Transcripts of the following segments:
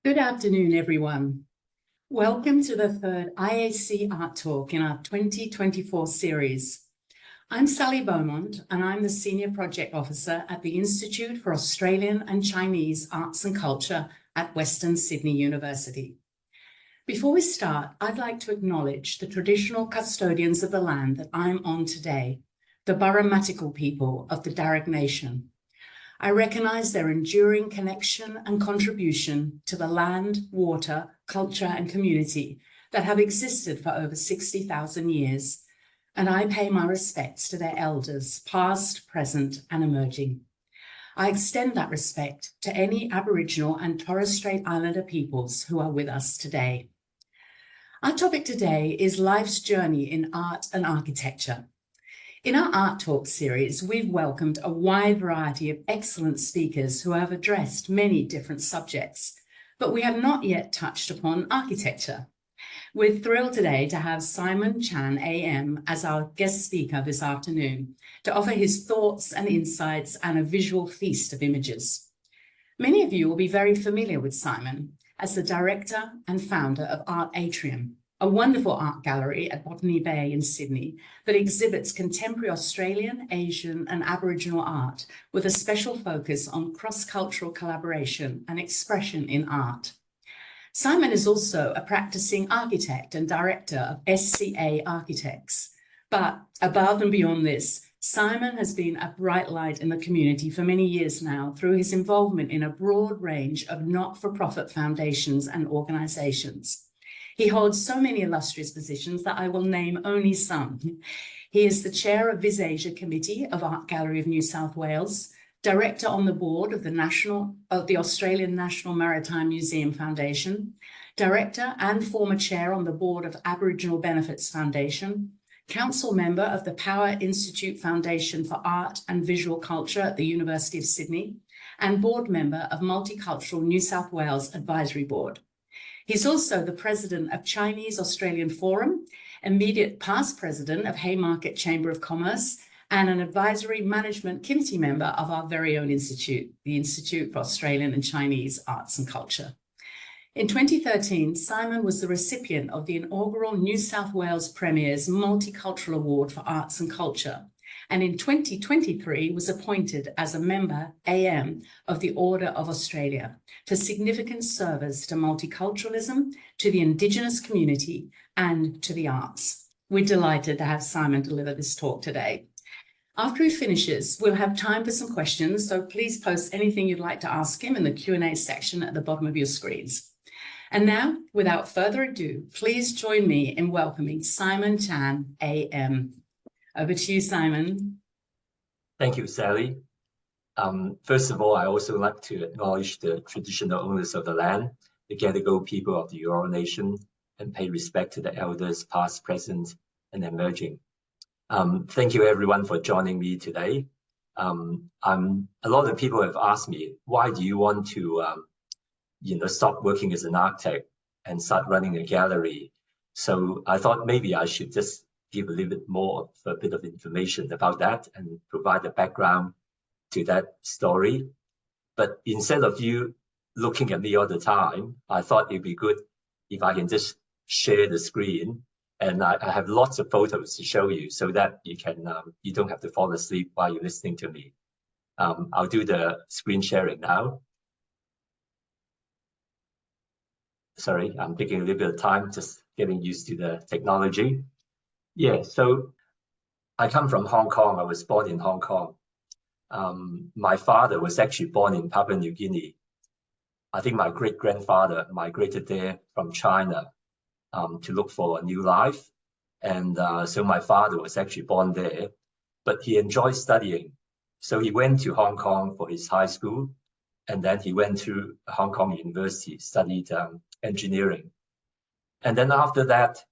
Good afternoon, everyone. Welcome to the third IAC Art Talk in our 2024 series. I'm Sally Beaumont, and I'm the Senior Project Officer at the Institute for Australian and Chinese Arts and Culture at Western Sydney University. Before we start, I'd like to acknowledge the traditional custodians of the land that I'm on today, the Burramatical people of the Darug Nation. I recognise their enduring connection and contribution to the land, water, culture and community that have existed for over 60,000 years, and I pay my respects to their elders, past, present and emerging. I extend that respect to any Aboriginal and Torres Strait Islander peoples who are with us today. Our topic today is life's journey in art and architecture. In our Art Talk series, we've welcomed a wide variety of excellent speakers who have addressed many different subjects, but we have not yet touched upon architecture. We're thrilled today to have Simon Chan AM as our guest speaker this afternoon to offer his thoughts and insights and a visual feast of images. Many of you will be very familiar with Simon as the director and founder of Art Atrium, a wonderful art gallery at Botany Bay in Sydney that exhibits contemporary Australian, Asian and Aboriginal art with a special focus on cross-cultural collaboration and expression in art. Simon is also a practicing architect and director of SCA Architects. But above and beyond this, Simon has been a bright light in the community for many years now through his involvement in a broad range of not-for-profit foundations and organisations. He holds so many illustrious positions that I will name only some. He is the chair of Vis Asia Committee of Art Gallery of New South Wales, director on the board of the Australian National Maritime Museum Foundation, director and former chair on the board of Aboriginal Benefits Foundation, council member of the Power Institute Foundation for Art and Visual Culture at the University of Sydney, and board member of Multicultural New South Wales Advisory Board. He's also the president of Chinese Australian Forum, immediate past president of Haymarket Chamber of Commerce, and an advisory management committee member of our very own institute, the Institute for Australian and Chinese Arts and Culture. In 2013, Simon was the recipient of the inaugural New South Wales Premier's Multicultural Award for Arts and Culture, and in 2023 was appointed as a member AM of the Order of Australia for significant service to multiculturalism, to the Indigenous community and to the arts. We're delighted to have Simon deliver this talk today. After he finishes, we'll have time for some questions, so please post anything you'd like to ask him in the Q&A section at the bottom of your screens. And now, without further ado, please join me in welcoming Simon Chan AM. Over to you, Simon. Thank you, Sally. First of all, I also like to acknowledge the traditional owners of the land, the Gadigal people of the Eora Nation, and pay respect to the elders past, present, and emerging. Thank you, everyone, for joining me today. A lot of people have asked me, why do you want to stop working as an architect and start running a gallery? So I thought maybe I should just give a little bit more of a bit of information about that and provide a background to that story. But instead of you looking at me all the time, I thought it'd be good if I can just share the screen, and I have lots of photos to show you so that you don't have to fall asleep while you're listening to me. I'll do the screen sharing now. Sorry, I'm taking a little bit of time just getting used to the technology. Yeah, so I come from Hong Kong. I was born in Hong Kong. My father was actually born in Papua New Guinea. I think my great-grandfather migrated there from China to look for a new life. And so my father was actually born there, but he enjoyed studying. So he went to Hong Kong for his high school, and then he went to Hong Kong University, studied engineering. And then after that,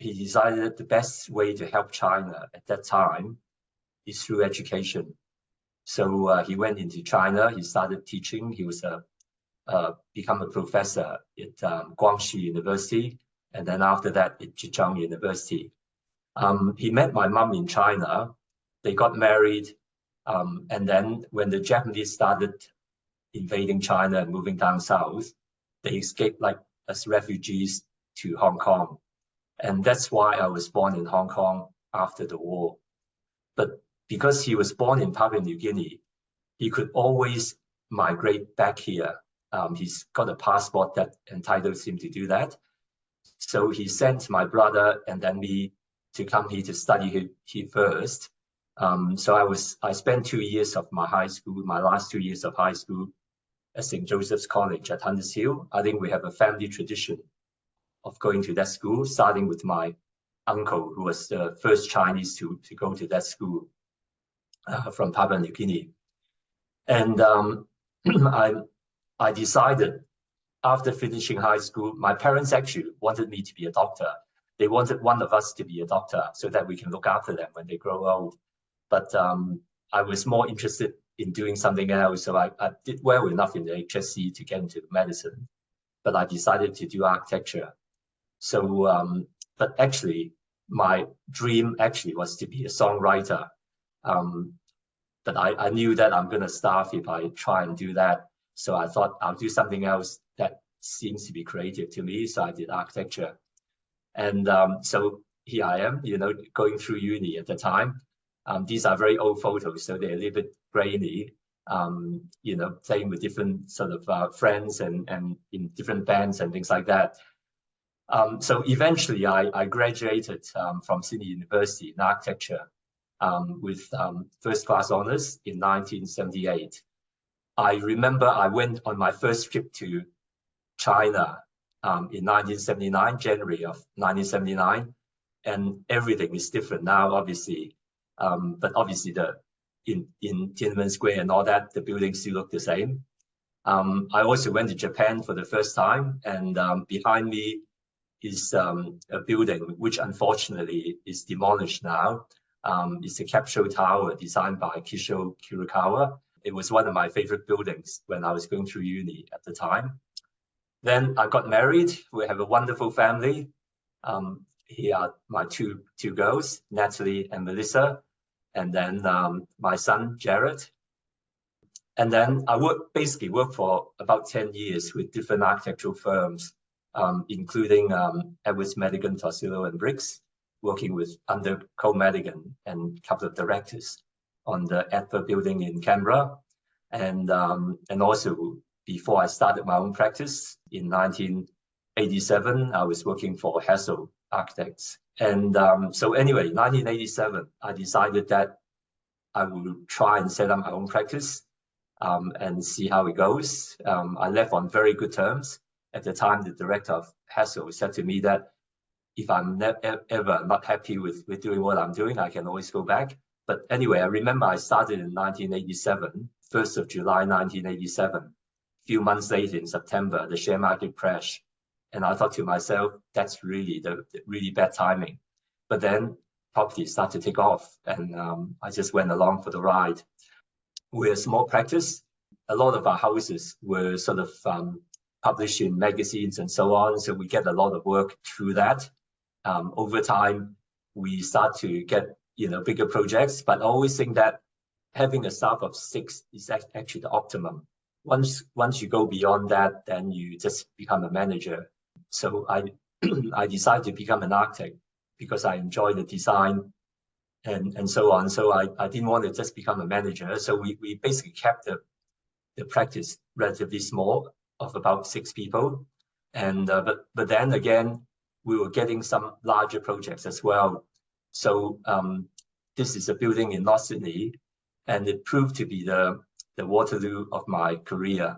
he decided the best way to help China at that time is through education. So he went into China, he started teaching. He was become a professor at Guangxi University, and then after that at Zhejiang University. He met my mom in China. They got married, and then when the Japanese started invading China and moving down south, they escaped like as refugees to Hong Kong. And that's why I was born in Hong Kong after the war. But because he was born in Papua New Guinea, he could always migrate back here. He's got a passport that entitles him to do that. So he sent my brother and then me to come here to study here first. So I spent 2 years of my last 2 years of high school at St. Joseph's College at Hunters Hill. I think we have a family tradition of going to that school, starting with my uncle, who was the first Chinese to go to that school from Papua New Guinea. And I decided after finishing high school, my parents actually wanted me to be a doctor. They wanted one of us to be a doctor so that we can look after them when they grow old. But I was more interested in doing something else. So I did well enough in the HSC to get into medicine, but I decided to do architecture. So, but actually, my dream actually was to be a songwriter. But I knew that I'm going to starve if I try and do that. So I thought I'll do something else that seems to be creative to me. So I did architecture. And so here I am, going through uni at the time. These are very old photos, so they're a little bit grainy, playing with different sort of friends and in different bands and things like that. So eventually I graduated from Sydney University in architecture with first class honors in 1978. I remember I went on my first trip to China in 1979, January of 1979, and everything is different now, obviously. But obviously in Tiananmen Square and all that, the buildings still look the same. I also went to Japan for the first time, and behind me is a building which unfortunately is demolished now. It's a capsule tower designed by Kisho Kurokawa. It was one of my favorite buildings when I was going through uni at the time. Then I got married. We have a wonderful family. Here are my two girls, Natalie and Melissa, and then my son, Jared. And then I basically worked for about 10 years with different architectural firms, including Edwards Madigan, Torsillo and Briggs, working under Cole Madigan and a couple of directors on the Edward building in Canberra. And also before I started my own practice in 1987, I was working for Hassel Architects. And so anyway, 1987, I decided that I would try and set up my own practice and see how it goes. I left on very good terms. At the time, the director of Hassel said to me that if I'm ever not happy with doing what I'm doing, I can always go back. But anyway, I remember I started in 1987, 1st of July, 1987. A few months later in September, the share market crashed. And I thought to myself, that's really the really bad timing. But then property started to take off, and I just went along for the ride. We're a small practice. A lot of our houses were sort of published in magazines and so on. So we get a lot of work through that. Over time, we start to get bigger projects, but I always think that having a staff of 6 is actually the optimum. Once you go beyond that, then you just become a manager. So I decided to become an architect because I enjoy the design and so on. So I didn't want to just become a manager. So we basically kept the practice relatively small of about 6 people. And but then again, we were getting some larger projects as well. So this is a building in North Sydney, and it proved to be the Waterloo of my career.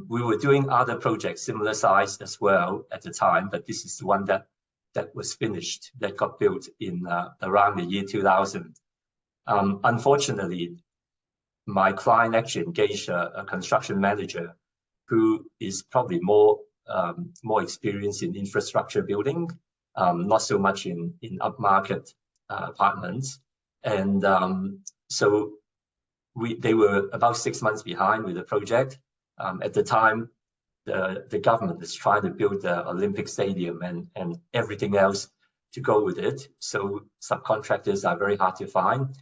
We were doing other projects similar size as well at the time, but this is the one that was finished, that got built in around the year 2000. Unfortunately, my client actually engaged a construction manager who is probably more experienced in infrastructure building, not so much in upmarket apartments. And so they were about 6 months behind with the project. At the time, the government is trying to build the Olympic Stadium and everything else to go with it. So subcontractors are very hard to find.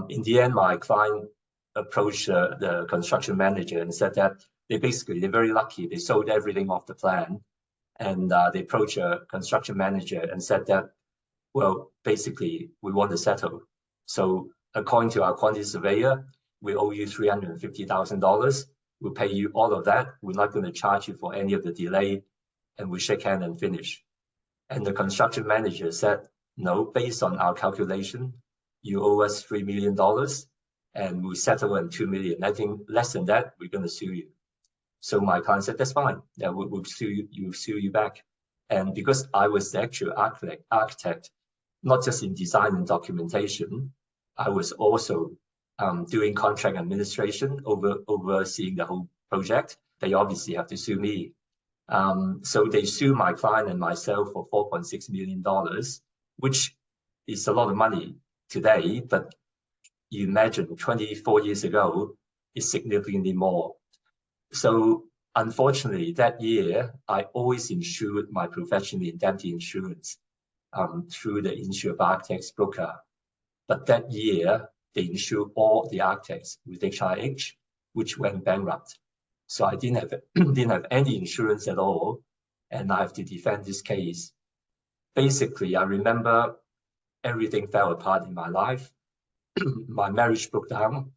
In the end, my client approached the construction manager and said that they're very lucky. They sold everything off the plan, and they approached a construction manager and said that, well, basically, we want to settle. So according to our quantity surveyor, we owe you $350,000. We'll pay you all of that. We're not going to charge you for any of the delay, and we shake hands and finish. And the construction manager said, no, based on our calculation, you owe us $3 million, and we settle in $2 million. I think less than that, we're going to sue you. So my client said, that's fine. Yeah, we'll sue you back. And because I was the actual architect, not just in design and documentation, I was also doing contract administration, overseeing the whole project. They obviously have to sue me. So they sue my client and myself for $4.6 million, which is a lot of money today, but you imagine 24 years ago is significantly more. So unfortunately, that year, I always insured my professional indemnity insurance through the Institute of Architects broker. But that year, they insured all the architects with HIH, which went bankrupt. So I didn't have any insurance at all, and I have to defend this case. Basically, I remember everything fell apart in my life. My marriage broke down,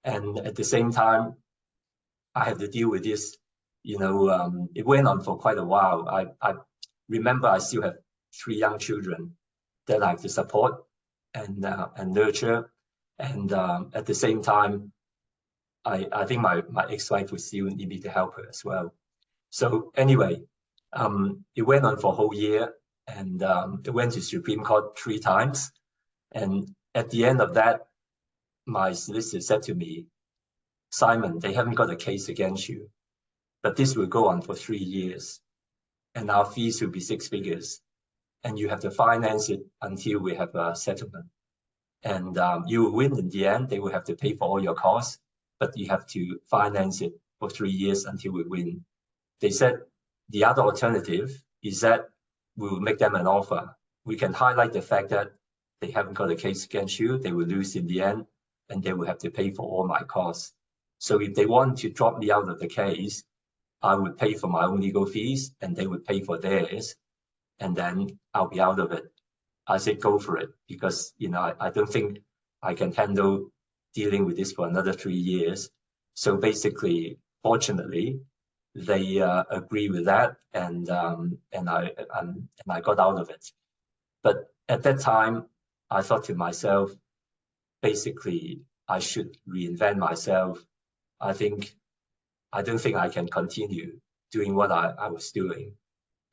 and at the same time, I have to deal with this. It went on for quite a while. I remember I still have 3 young children that I have to support and nurture, and at the same time, I think my ex-wife would still need me to help her as well. So anyway, it went on for a whole year, and it went to Supreme Court 3 times. And at the end of that, my solicitor said to me, Simon, they haven't got a case against you, but this will go on for 3 years, and our fees will be 6 figures, and you have to finance it until we have a settlement. And you will win in the end. They will have to pay for all your costs, but you have to finance it for 3 years until we win. They said the other alternative is that we will make them an offer. We can highlight the fact that they haven't got a case against you, they will lose in the end, and they will have to pay for all my costs. So if they want to drop me out of the case, I would pay for my own legal fees, and they would pay for theirs, and then I'll be out of it. I said, go for it, because I don't think I can handle dealing with this for another 3 years. So basically, fortunately, they agree with that, and I got out of it. But at that time, I thought to myself, basically, I should reinvent myself. I don't think I can continue doing what I was doing,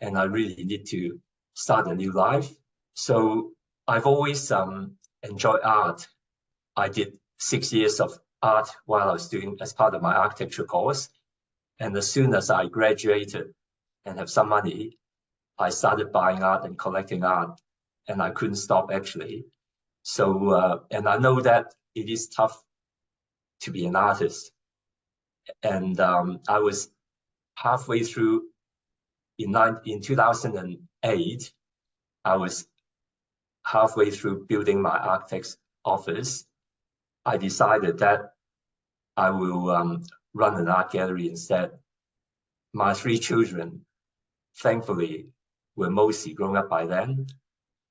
and I really need to start a new life. So I've always enjoyed art. I did 6 years of art while I was doing as part of my architecture course. And as soon as I graduated and have some money, I started buying art and collecting art, and I couldn't stop actually. So, and I know that it is tough to be an artist. And I was halfway through in 2008, I was halfway through building my architect's office. I decided that I will run an art gallery instead. My 3 children, thankfully, were mostly grown up by then.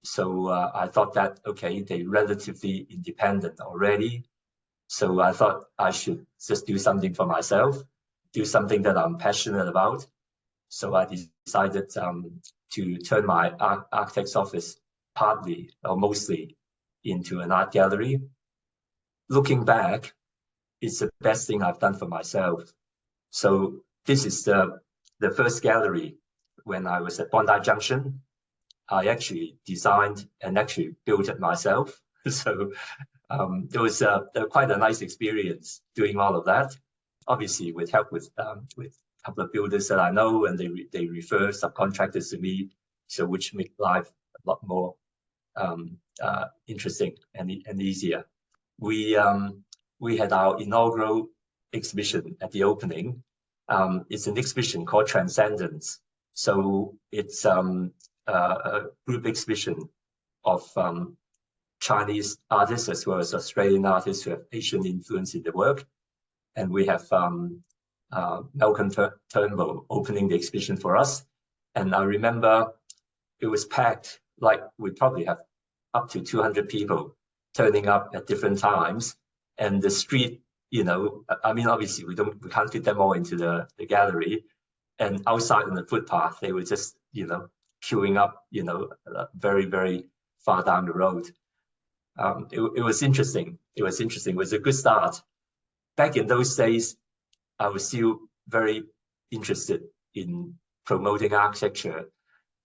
So I thought that, okay, they're relatively independent already. So I thought I should just do something for myself, do something that I'm passionate about. So I decided to turn my architect's office partly or mostly into an art gallery. Looking back, it's the best thing I've done for myself. So this is the first gallery when I was at Bondi Junction. I actually designed and actually built it myself. So it was quite a nice experience doing all of that. Obviously, with help with a couple of builders that I know, and they refer subcontractors to me, so which make life a lot more interesting and easier. We had our inaugural exhibition at the opening. It's an exhibition called Transcendence. So it's a group exhibition of Chinese artists as well as Australian artists who have Asian influence in their work. And we have Malcolm Turnbull opening the exhibition for us. And I remember it was packed, like we probably have up to 200 people turning up at different times. And the street, I mean, obviously we can't fit them all into the gallery. And outside on the footpath, they were just, queuing up, very, very far down the road. It was interesting. It was interesting. It was a good start. Back in those days, I was still very interested in promoting architecture.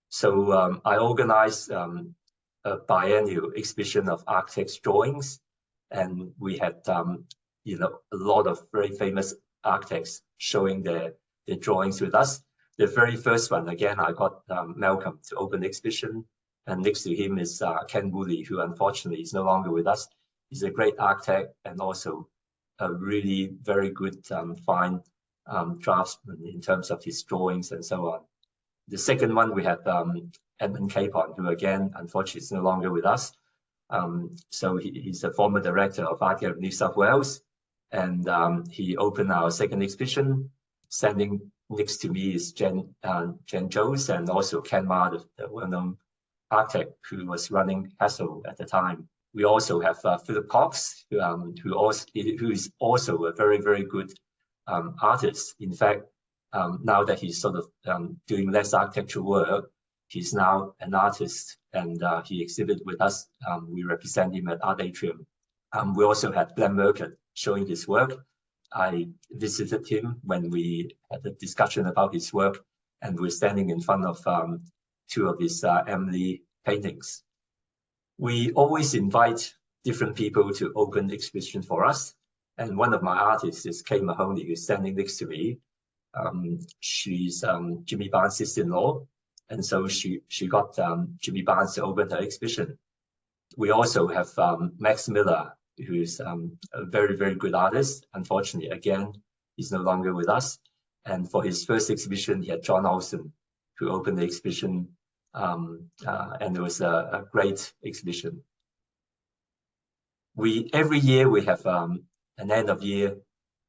So I organized a biennial exhibition of architects' drawings, and we had a lot of very famous architects showing their drawings with us. The very first one, again, I got Malcolm to open the exhibition, and next to him is Ken Woolley, who unfortunately is no longer with us. He's a great architect and also a really very good, fine draftsman in terms of his drawings and so on. The second one, we had Edmund Capon, who again, unfortunately, is no longer with us. So he's a former director of Art Gallery of New South Wales, and he opened our second exhibition. Standing next to me is Jen Jones and also Ken Ma, the well-known architect who was running Hassel at the time. We also have Philip Cox, who is also a very, very good artist. In fact, now that he's sort of doing less architectural work, he's now an artist, and he exhibited with us. We represent him at Art Atrium. We also had Glenn Murcutt showing his work. I visited him when we had a discussion about his work, and we're standing in front of two of his Emily paintings. We always invite different people to open exhibition for us. And one of my artists is Kay Mahoney, who's standing next to me. She's Jimmy Barnes' sister-in-law. And so she got Jimmy Barnes to open her exhibition. We also have Max Miller, who's a very, very good artist. Unfortunately, again, he's no longer with us. And for his first exhibition, he had John Olsen, who opened the exhibition. And it was a great exhibition. Every year we have an end of year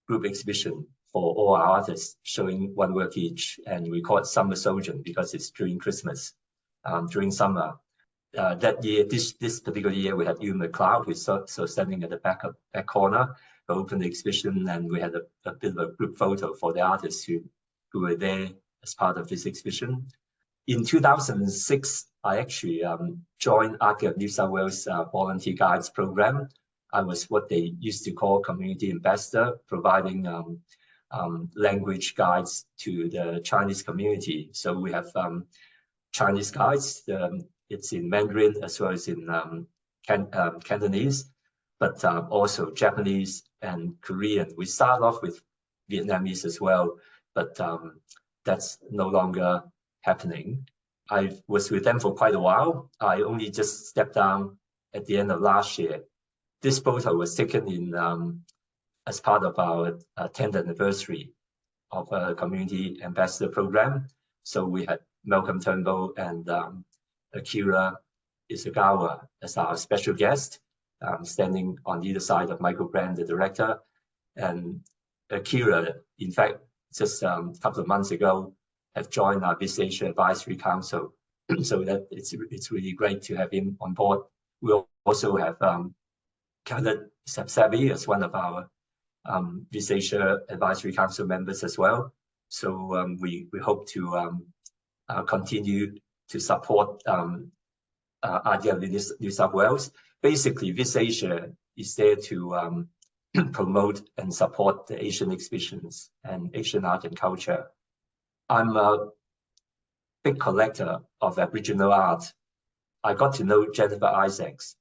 group exhibition for all our artists, showing one work each, and we call it Summer Sojourn because it's during Christmas, during summer. That year, this particular year, we had Ewan McLeod, who's so standing at the back corner, who opened the exhibition, and we had a bit of a group photo for the artists who were there as part of this exhibition. In 2006, I actually joined Art Gallery of New South Wales Volunteer Guides program. I was what they used to call community ambassador, providing language guides to the Chinese community. So we have Chinese guides. It's in Mandarin as well as in Cantonese, but also Japanese and Korean. We start off with Vietnamese as well, but that's no longer happening. I was with them for quite a while. I only just stepped down at the end of last year. This photo was taken in as part of our 10th anniversary of a community ambassador program. So we had Malcolm Turnbull and Akira Isagawa as our special guest, standing on either side of Michael Brand, the director. And Akira, in fact, just a couple of months ago, have joined our East Asia Advisory Council. So that it's really great to have him on board. We also have Khaled Sabsabi as one of our East Asia Advisory Council members as well. So we hope to continue to support Art Gallery New South Wales. Basically, East Asia is there to promote and support the Asian exhibitions and Asian art and culture. I'm a big collector of Aboriginal art. I got to know Jennifer Isaacs,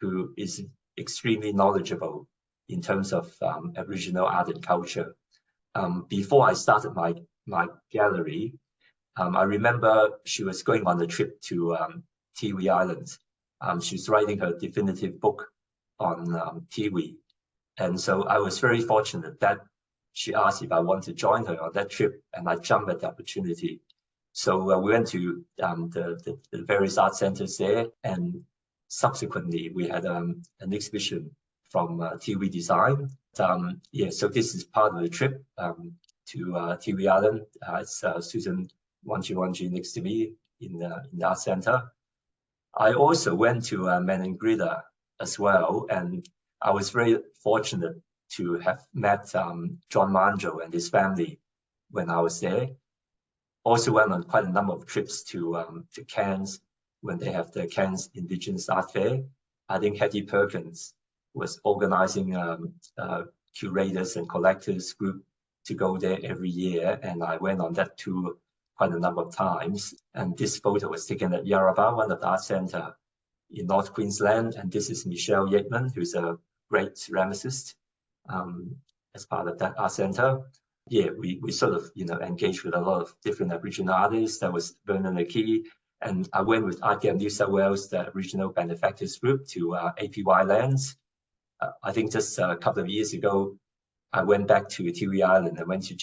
who is extremely knowledgeable in terms of Aboriginal art and culture. Before I started my gallery, I remember she was going on a trip to Tiwi Islands. She's writing her definitive book on Tiwi. And so I was very fortunate that she asked if I want to join her on that trip, and I jumped at the opportunity. So we went to the various art centers there, and subsequently we had an exhibition from Tiwi Design. So this is part of the trip to TV Island. It's Susan Wanji next to me in the Art Center. I also went to Meningrida as well, and I was very fortunate to have met John Manjo and his family when I was there. Also went on quite a number of trips to Cairns when they have the Cairns Indigenous Art Fair. I think Hetty Perkins was organizing curators and collectors group to go there every year, and I went on that tour quite a number of times. And this photo was taken at Yarrabah, one of the art centre in North Queensland. And this is Michelle Yateman, who's a great ceramicist as part of that art centre. Yeah, we sort of, engaged with a lot of different Aboriginal artists. There was Vernon McKee, and I went with Art Game New South Wales, the Regional Benefactors Group, to APY Lands. I think just a couple of years ago, I went back to Tiwi Island and went to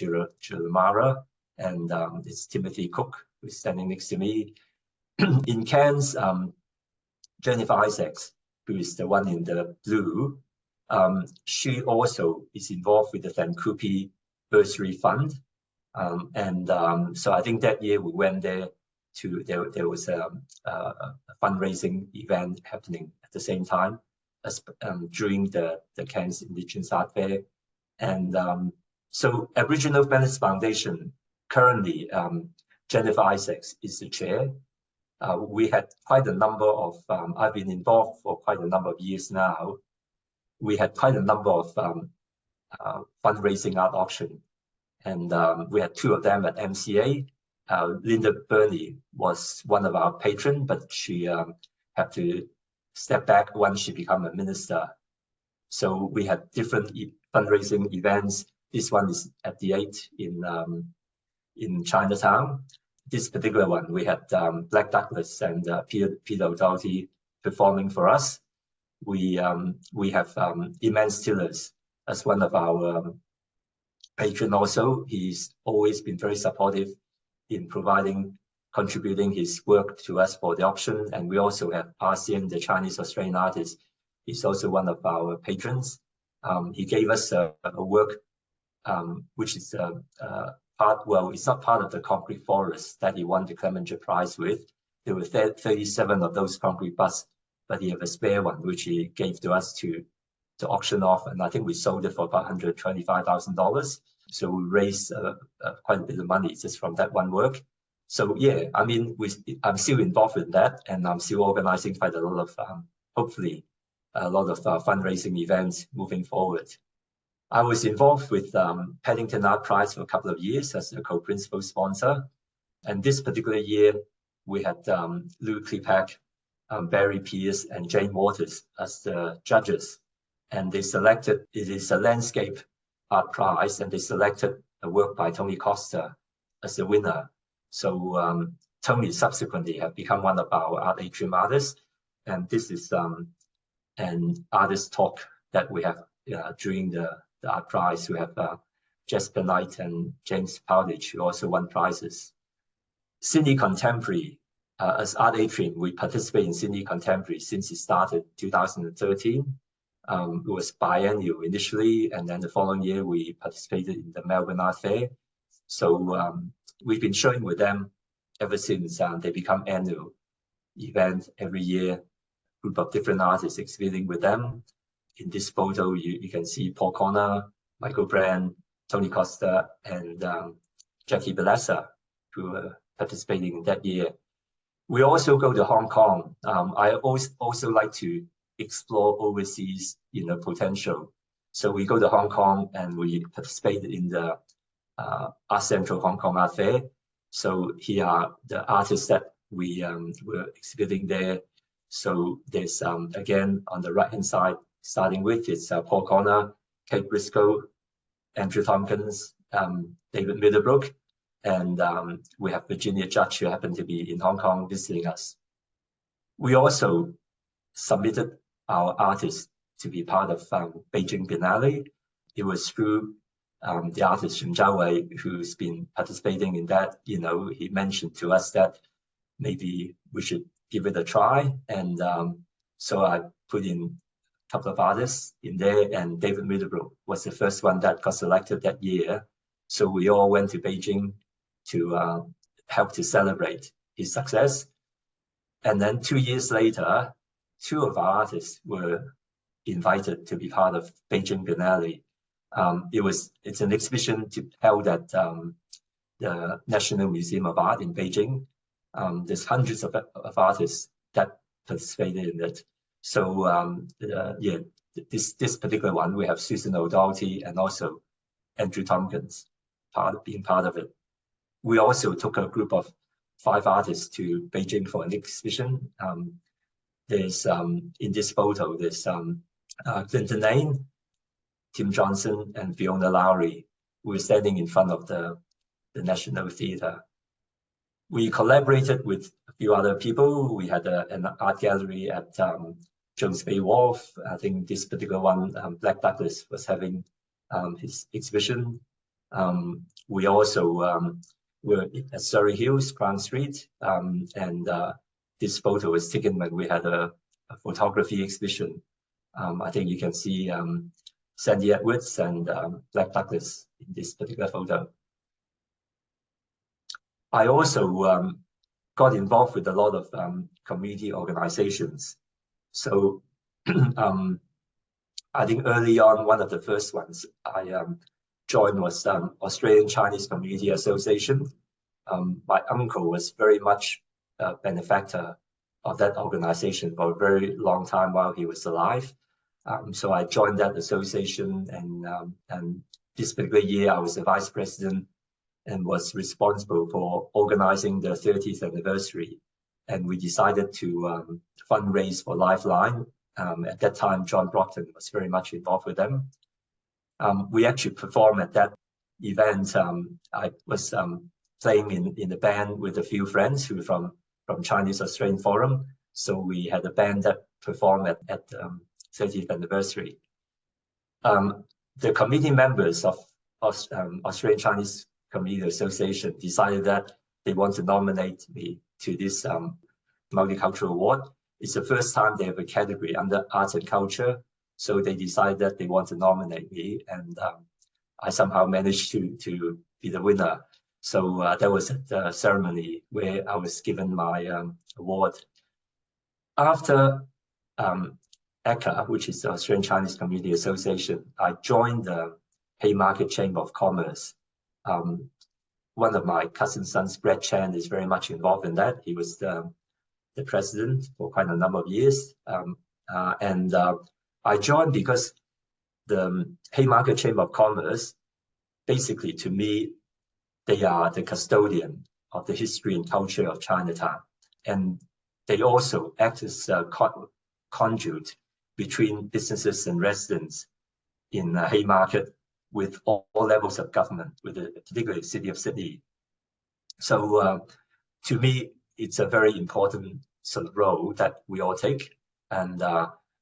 Julamara, and it's Timothy Cook who's standing next to me. In Cairns, Jennifer Isaacs, who is the one in the blue, she also is involved with the Thankupi Bursary Fund. So I think that year we went there there was a fundraising event happening at the same time as during the Cairns Indigenous Art Fair. And so Aboriginal Benefits Foundation, currently Jennifer Isaacs is the chair. We had quite a number of, I've been involved for quite a number of years now. We had quite a number of fundraising art auction, and we had two of them at MCA. Linda Burney was one of our patrons, but she had to step back once she became a minister. So we had different fundraising events. This one is at the 8 in Chinatown. This particular one, we had Black Douglas and Peter O'Doherty performing for us. We have Immense Tillers as one of our patrons also. He's always been very supportive in contributing his work to us for the auction. And we also have RCN, the Chinese Australian artist. He's also one of our patrons. He gave us a work which is it's not part of the concrete forest that he won the Clemenger Prize with. There were 37 of those concrete busts, but he had a spare one, which he gave to us to auction off. And I think we sold it for about $125,000. So we raised quite a bit of money just from that one work. So yeah, I mean, I'm still involved in that, and I'm still organizing quite a lot of, hopefully, a lot of fundraising events moving forward. I was involved with Paddington Art Prize for a couple of years as a co-principal sponsor. And this particular year, we had Lou Klipak, Barry Pierce, and Jane Waters as the judges. And they selected, it is a landscape art prize, and they selected a work by Tony Costa as the winner. So Tony subsequently have become one of our Art Atrium artists. And this is an artist talk that we have during the art prize. We have Jasper Knight and James Powditch, who also won prizes. Sydney Contemporary, as Art Atrium, we participate in Sydney Contemporary since it started 2013. It was biennial initially, and then the following year we participated in the Melbourne Art Fair. So we've been showing with them ever since. They become annual event every year, group of different artists exhibiting with them. In this photo, you can see Paul Connor, Michael Brand, Tony Costa, and Jackie Belessa, who were participating in that year. We also go to Hong Kong. I also like to explore overseas, potential. So we go to Hong Kong and we participate in the Art Central Hong Kong Art Fair. So here are the artists that we were exhibiting there. So there's again on the right hand side, starting with it's Paul Connor, Kate Briscoe, Andrew Tompkins, David Middlebrook, and we have Virginia Judge, who happened to be in Hong Kong visiting us. We also submitted our artists to be part of Beijing Biennale. It was through the artist Shen Zhaowei, who's been participating in that. He mentioned to us that maybe we should give it a try. And so I put in a couple of artists in there, and David Middlebrook was the first one that got selected that year. So we all went to Beijing to help to celebrate his success. And then 2 years later, 2 of our artists were invited to be part of Beijing Biennale. It's an exhibition held at the National Museum of Art in Beijing. There's hundreds of artists that participated in it. So yeah, this particular one, we have Susan O'Doherty and also Andrew Tompkins being part of it. We also took a group of 5 artists to Beijing for an exhibition. There's in this photo, there's Clinton Lane, Tim Johnson, and Fiona Lowry. We were standing in front of the National Theatre. We collaborated with a few other people. We had an art gallery at Jones Bay Wharf. I think this particular one, Black Douglas, was having his exhibition. We also were at Surrey Hills, Crown Street, and this photo was taken when we had a photography exhibition. I think you can see Sandy Edwards and Black Douglas in this particular photo. I also got involved with a lot of community organizations. So I think early on, one of the first ones I joined was Australian Chinese Community Association. My uncle was very much a benefactor of that organization for a very long time while he was alive. So I joined that association, and this particular year I was the vice president and was responsible for organizing the 30th anniversary. And we decided to fundraise for Lifeline. At that time, John Brockton was very much involved with them. We actually performed at that event. I was playing in the band with a few friends who were from Chinese Australian Forum. So we had a band that performed at 30th anniversary. The committee members of Australian Chinese Community Association decided that they want to nominate me to this multicultural award. It's the first time they have a category under arts and culture. So they decided that they want to nominate me, and I somehow managed to be the winner. So that was the ceremony where I was given my award. After ACCA, which is the Australian Chinese Community Association, I joined the Haymarket Chamber of Commerce. One of my cousin's sons, Brad Chan, is very much involved in that. He was the president for quite a number of years. I joined because the Haymarket Chamber of Commerce, basically to me, they are the custodian of the history and culture of Chinatown. And they also act as a conduit between businesses and residents in Haymarket with all levels of government, with particularly the City of Sydney. So to me, it's a very important sort of role that we all take. And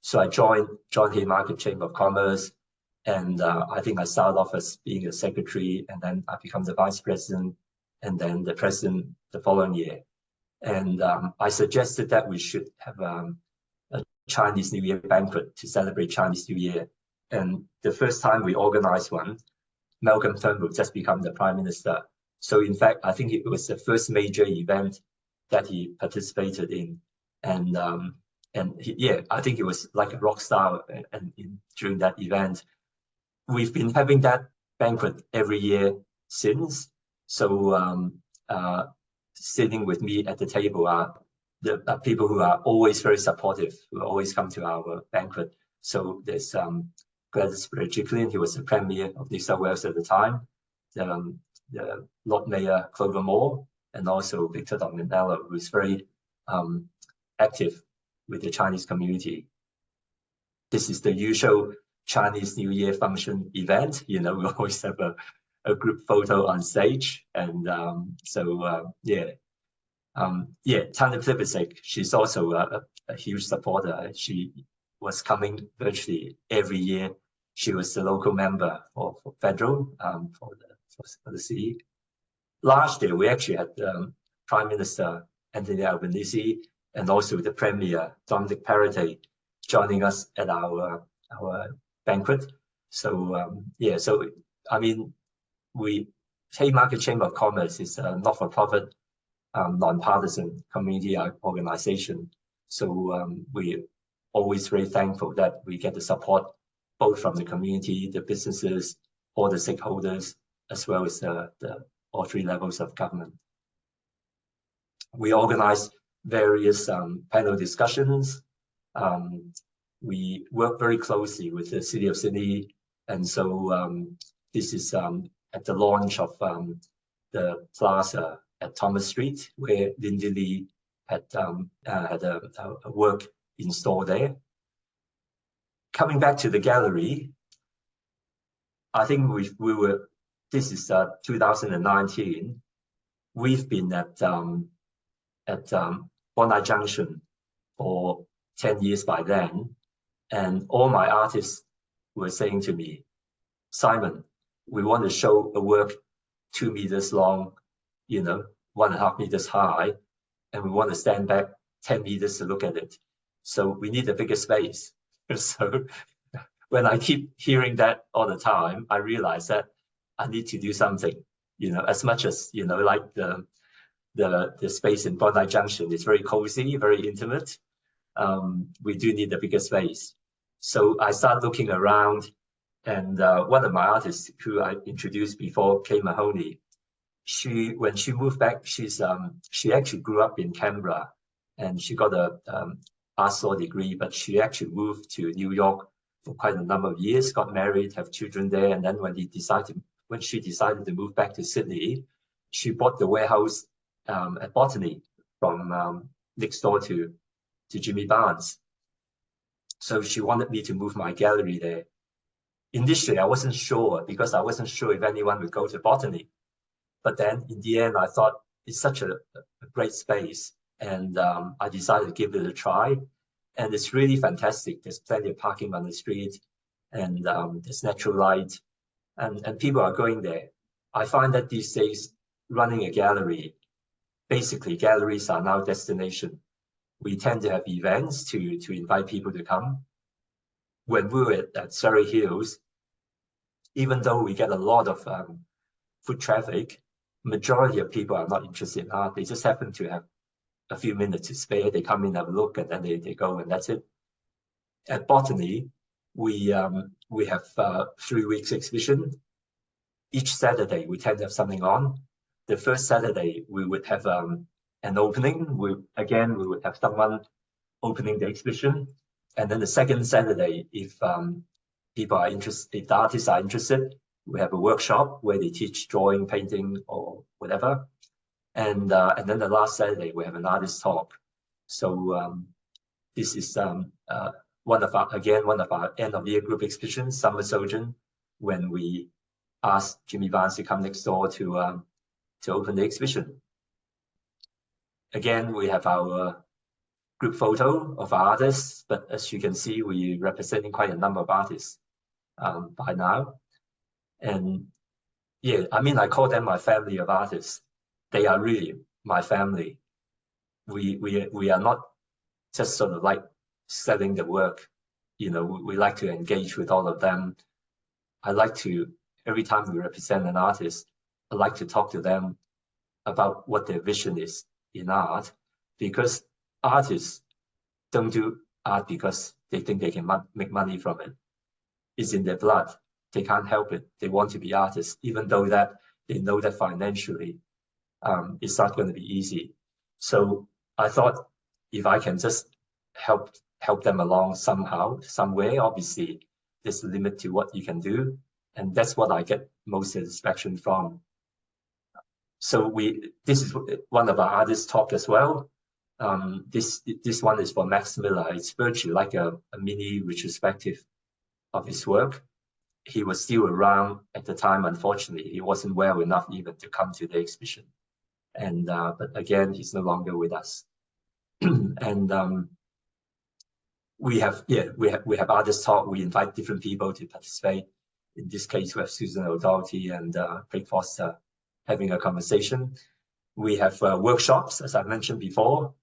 so I joined Haymarket Chamber of Commerce, and I think I started off as being a secretary, and then I become the vice president, and then the president the following year. And I suggested that we should have a Chinese New Year banquet to celebrate Chinese New Year. And the first time we organized one, Malcolm Turnbull just became the Prime Minister. So in fact, I think it was the first major event that he participated in. And yeah, I think it was like a rock star during that event. We've been having that banquet every year since. So sitting with me at the table are the people who are always very supportive, who always come to our banquet. So there's Gladys Berejiklian, who was the Premier of New South Wales at the time, the Lord Mayor Clover Moore, and also Victor Dominello, who's very active with the Chinese community. This is the usual Chinese New Year function event. You know, we always have a group photo on stage. And yeah, Tanya Plibersek, she's also a huge supporter. She was coming virtually every year. She was the local member for federal, for the city. Last year, we actually had Prime Minister Anthony Albanese and also the Premier Dominic Perrottet joining us at our banquet. So yeah, so I mean, we Haymarket Chamber of Commerce is a not-for-profit, non-partisan community organization. So we're always very thankful that we get the support both from the community, the businesses, all the stakeholders, as well as all three levels of government. We organize various panel discussions. We work very closely with the City of Sydney, and so this is at the launch of the plaza at Thomas Street, where Lindy Lee had a work installed there. Coming back to the gallery, I think this is 2019. We've been at Bondi Junction for 10 years by then, and all my artists were saying to me, Simon, we want to show a work 2 meters long, 1.5 meters high, and we want to stand back 10 meters to look at it. So we need a bigger space. So when I keep hearing that all the time, I realize that I need to do something, as much as, like the space in Bondi Junction is very cozy, very intimate. We do need a bigger space. So I started looking around, and one of my artists who I introduced before, Kay Mahoney, when she moved back, she actually grew up in Canberra, and she got a arts law degree, but she actually moved to New York for quite a number of years, got married, have children there, and then when she decided to move back to Sydney, she bought the warehouse at Botany from next door to Jimmy Barnes. So she wanted me to move my gallery there. Initially, I wasn't sure, because I wasn't sure if anyone would go to Botany. But then in the end, I thought it's such a great space, and I decided to give it a try. And it's really fantastic. There's plenty of parking on the street, and there's natural light, and people are going there. I find that these days, running a gallery, basically galleries are now destination. We tend to have events to invite people to come. When we were at Surrey Hills, even though we get a lot of foot traffic, majority of people are not interested in art. They just happen to have a few minutes to spare. They come in, have a look, and then they go, and that's it. At Botany, we have 3 weeks exhibition. Each Saturday, we tend to have something on. The first Saturday, we would have an opening. We would have someone opening the exhibition. And then the second Saturday, if people are interested, if the artists are interested, we have a workshop where they teach drawing, painting, or whatever. And then the last Saturday, we have an artist talk. So this is one of our end of year group exhibitions, Summer Sojourn, when we asked Jimmy Barnes to come next door to open the exhibition. Again, we have our group photo of our artists, but as you can see, we're representing quite a number of artists by now. And yeah, I mean, I call them my family of artists. They are really my family. We are not just sort of like selling the work. We like to engage with all of them. I like to, every time we represent an artist, I like to talk to them about what their vision is in art, because artists don't do art because they think they can make money from it. It's in their blood. They can't help it. They want to be artists, even though that they know that financially it's not going to be easy. So I thought if I can just help them along somehow, some way, obviously there's a limit to what you can do. And that's what I get most satisfaction from. So this is one of our artists' talk as well. This one is for Max Miller. It's virtually like a mini retrospective of his work. He was still around at the time. Unfortunately, he wasn't well enough even to come to the exhibition. And but again, he's no longer with us. And we have artist talk. We invite different people to participate. In this case, we have Susan O'Doherty and Craig Foster having a conversation. We have workshops, as I mentioned before.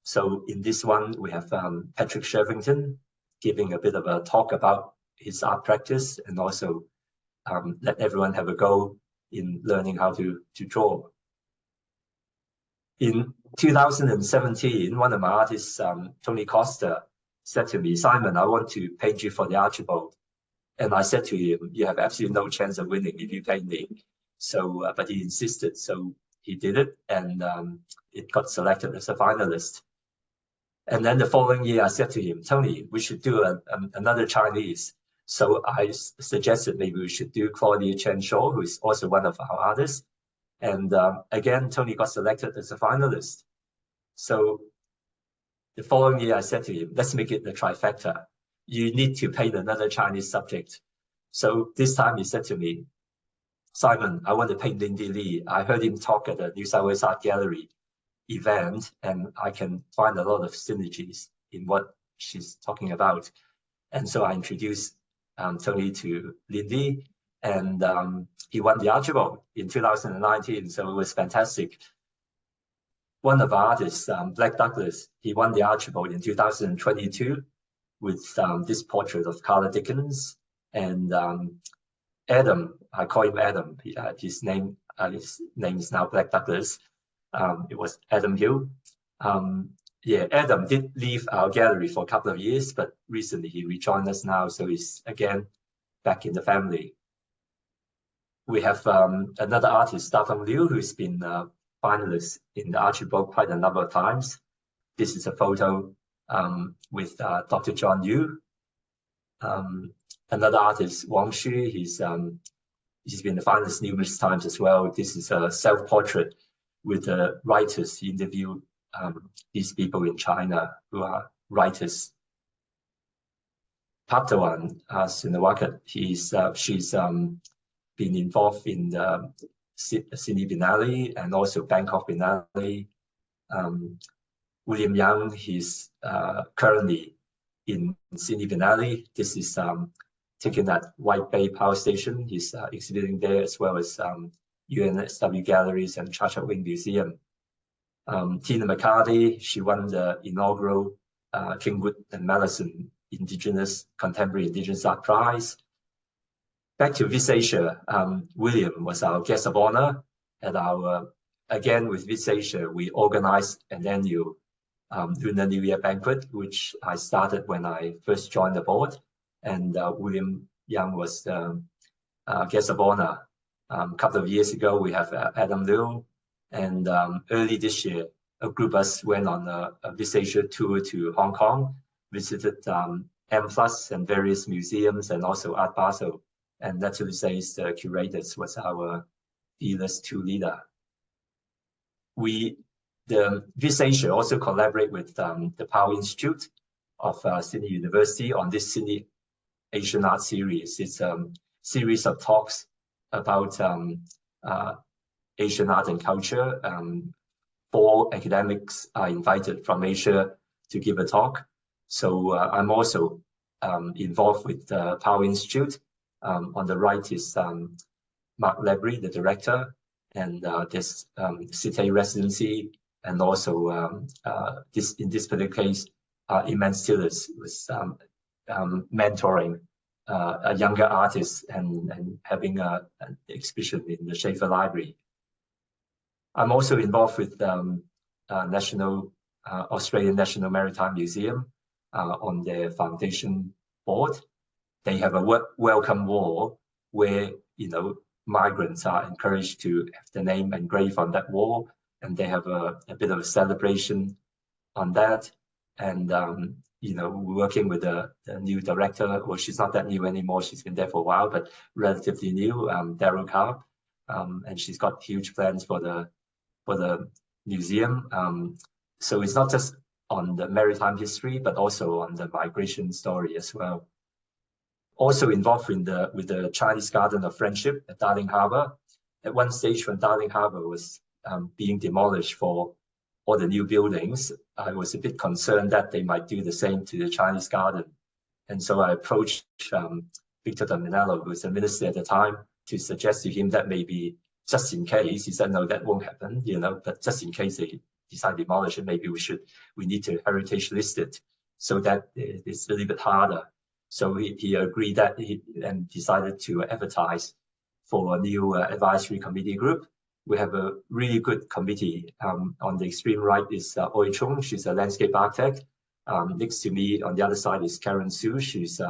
So in this one, we have Patrick Shervington giving a bit of a talk about his art practice, and also let everyone have a go in learning how to draw. In 2017, one of my artists, Tony Costa, said to me, "Simon, I want to paint you for the Archibald." And I said to him, "You have absolutely no chance of winning if you paint me." So, but he insisted, so he did it, and it got selected as a finalist. And then the following year, I said to him, "Tony, we should do another Chinese." So I suggested maybe we should do Claudia Chen Shaw, who is also one of our artists. And again, Tony got selected as a finalist. So the following year, I said to him, "Let's make it the trifecta. You need to paint another Chinese subject." So this time he said to me, "Simon, I want to paint Lindy Lee. I heard him talk at the New South Wales Art Gallery event, and I can find a lot of synergies in what she's talking about." And so I introduced Tony to Lindy, and he won the Archibald in 2019. So it was fantastic. One of our artists, Black Douglas, he won the Archibald in 2022 with this portrait of Carla Dickens. And Adam, I call him Adam. His name is now Black Douglas. It was Adam Hill. Yeah, Adam did leave our gallery for a couple of years, but recently he rejoined us now, so he's again back in the family. We have another artist, Dafeng Liu, who's been finalist in the Archibald quite a number of times. This is a photo with Dr. John Yu. Another artist, Wang Xu, he's been the finalist numerous times as well. This is a self-portrait with the writers. He interviewed these people in China who are writers. Patawan Sinawakat, she's been involved in the Sydney Biennale and also Bangkok Biennale. William Young, he's currently in Sydney Biennale. This is taken at White Bay Power Station. He's exhibiting there, as well as UNSW Galleries and Cha Cha Wing Museum. Tina McCarthy, she won the inaugural Kingwood and Mallison Contemporary Indigenous Art Prize. Back to Vis Asia, William was our guest of honor at our, again with Vis Asia, we organized an annual Lunar New Year banquet, which I started when I first joined the board. And William Young was the guest of honor. A couple of years ago, we have Adam Liu. And early this year, a group of us went on a Vis Asia tour to Hong Kong, visited M+ and various museums and also Art Basel. And naturally says the curators was our fearless tour leader. The Vis Asia also collaborate with the Power Institute of Sydney University on this Sydney Asian Art Series. It's a series of talks about Asian art and culture. 4 academics are invited from Asia to give a talk. So I'm also involved with the Power Institute. On the right is Mark Lebry, the director, and this Cité residency, and also in this particular case, Iman Stillers was mentoring a younger artist and having an exhibition in the Schaefer Library. I'm also involved with Australian National Maritime Museum on their foundation board. They have a welcome wall where, you know, migrants are encouraged to have their name engraved on that wall, and they have a bit of a celebration on that. And you know, working with the new director, well, she's not that new anymore, she's been there for a while, but relatively new, Daryl Carr, and she's got huge plans for the museum. So it's not just on the maritime history, but also on the migration story as well. Also involved with the Chinese Garden of Friendship at Darling Harbour. At one stage when Darling Harbour was being demolished for all the new buildings, I was a bit concerned that they might do the same to the Chinese Garden. And so I approached Victor Dominello, who was the minister at the time, to suggest to him that maybe just in case, he said, no, that won't happen, you know, but just in case they decide to demolish it, maybe we need to heritage list it so that it's a little bit harder. So he agreed that and decided to advertise for a new advisory committee group. We have a really good committee. On the extreme right is Oi Chung. She's a landscape architect. Next to me on the other side is Karen Su. She's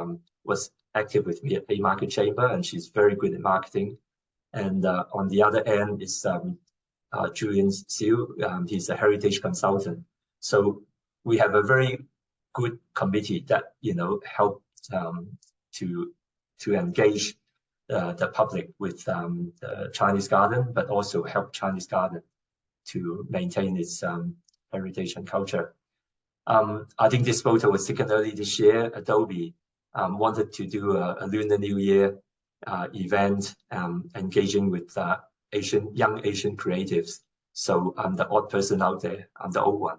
was active with me at Haymarket Chamber, and she's very good at marketing. And on the other end is Julian Siu. He's a heritage consultant. So we have a very good committee that help to engage the public with the Chinese garden, but also help Chinese garden to maintain its heritage and culture. I think this photo was taken early this year. Adobe wanted to do a Lunar New Year event, engaging with young Asian creatives. So I'm the odd person out there. I'm the old one.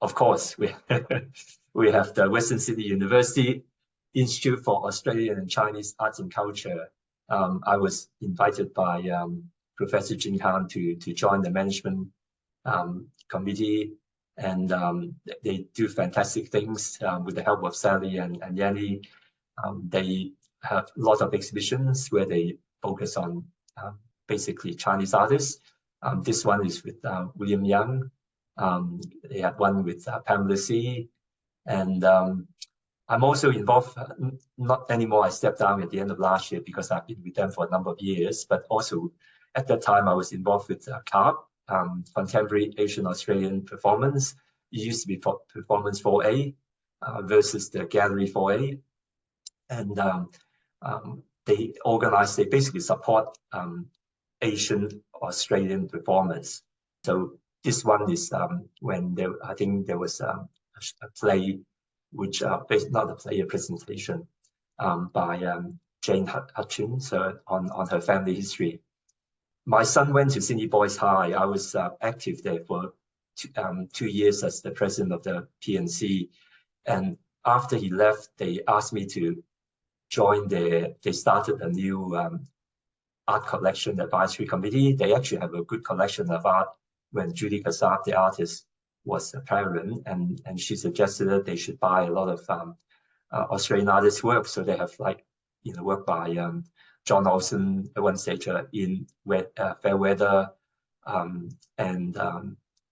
Of course, we have the Western Sydney University Institute for Australian and Chinese Arts and Culture. I was invited by Professor Jin Han to join the management committee, and they do fantastic things with the help of Sally and Yanni. They have lots of exhibitions where they focus on basically Chinese artists. This one is with William Young. They had one with Pamela C. And I'm also involved, not anymore, I stepped down at the end of last year because I've been with them for a number of years, but also at that time I was involved with CARP, Contemporary Asian Australian Performance. It used to be Performance 4A versus the Gallery 4A. And they basically support Asian Australian performers. So this one is when I think there was a play, which not a play, a presentation by Jane Hutchins on her family history. My son went to Sydney Boys High. I was active there for 2 years as the president of the PNC. And after he left, they asked me to join they started a new art collection advisory committee. They actually have a good collection of art when Judy Kassab, the artist, was apparent, and she suggested that they should buy a lot of Australian artists' work. So they have work by John Olsen at one stage in Fairweather, and